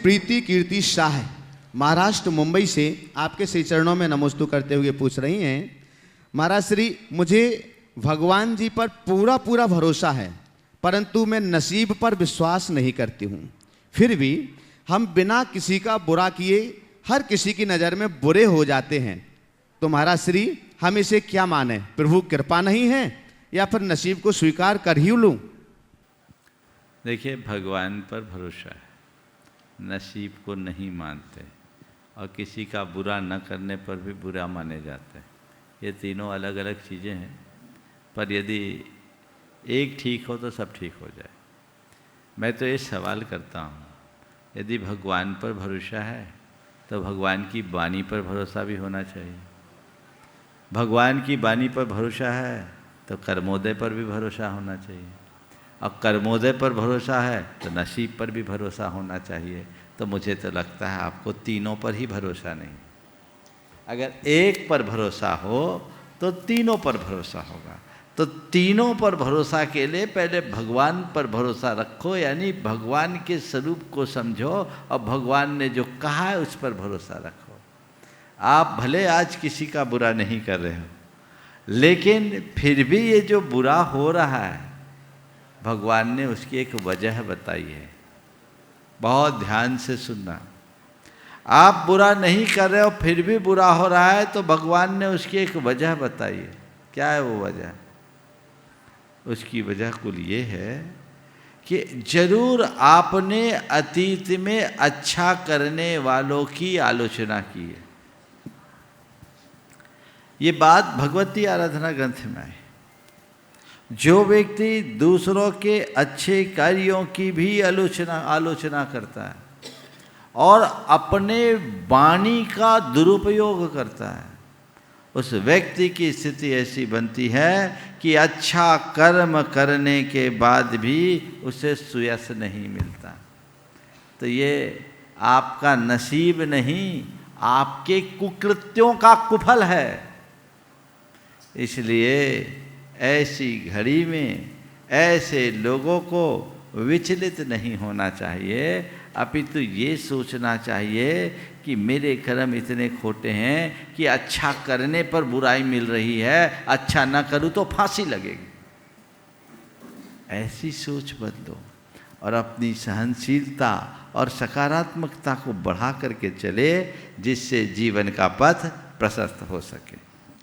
प्रीति कीर्ति शाह महाराष्ट्र मुंबई से आपके श्री चरणों में नमोस्तु करते हुए पूछ रही हैं, महाराज श्री, मुझे भगवान जी पर पूरा पूरा भरोसा है, परंतु मैं नसीब पर विश्वास नहीं करती हूँ। फिर भी हम बिना किसी का बुरा किए हर किसी की नज़र में बुरे हो जाते हैं। तो महाराज श्री, हम इसे क्या माने? प्रभु कृपा नहीं है या फिर नसीब को स्वीकार कर ही लूँ? देखिए, भगवान पर भरोसा है, नसीब को नहीं मानते और किसी का बुरा न करने पर भी बुरा माने जाते हैं। ये तीनों अलग अलग चीज़ें हैं, पर यदि एक ठीक हो तो सब ठीक हो जाए। मैं तो ये सवाल करता हूँ, यदि भगवान पर भरोसा है तो भगवान की वाणी पर भरोसा भी होना चाहिए। भगवान की वाणी पर भरोसा है तो कर्मोदय पर भी भरोसा होना चाहिए, और कर्मोदय पर भरोसा है तो नसीब पर भी भरोसा होना चाहिए। तो मुझे तो लगता है आपको तीनों पर ही भरोसा नहीं। अगर एक पर भरोसा हो तो तीनों पर भरोसा होगा। तो तीनों पर भरोसा के लिए पहले भगवान पर भरोसा रखो, यानी भगवान के स्वरूप को समझो और भगवान ने जो कहा है उस पर भरोसा रखो। आप भले आज किसी का बुरा नहीं कर रहे हो, लेकिन फिर भी ये जो बुरा हो रहा है, भगवान ने उसकी एक वजह बताई है। बहुत ध्यान से सुनना। आप बुरा नहीं कर रहे हो फिर भी बुरा हो रहा है, तो भगवान ने उसकी एक वजह बताई है। क्या है वो वजह? उसकी वजह कुल ये है कि जरूर आपने अतीत में अच्छा करने वालों की आलोचना की है। ये बात भगवती आराधना ग्रंथ में है। जो व्यक्ति दूसरों के अच्छे कार्यों की भी आलोचना करता है और अपने वाणी का दुरुपयोग करता है, उस व्यक्ति की स्थिति ऐसी बनती है कि अच्छा कर्म करने के बाद भी उसे सुयश नहीं मिलता। तो ये आपका नसीब नहीं, आपके कुकृत्यों का कुफल है। इसलिए ऐसी घड़ी में ऐसे लोगों को विचलित नहीं होना चाहिए, अपितु ये सोचना चाहिए कि मेरे कर्म इतने खोटे हैं कि अच्छा करने पर बुराई मिल रही है, अच्छा ना करूं तो फांसी लगेगी। ऐसी सोच बदलो और अपनी सहनशीलता और सकारात्मकता को बढ़ा करके चले, जिससे जीवन का पथ प्रशस्त हो सके।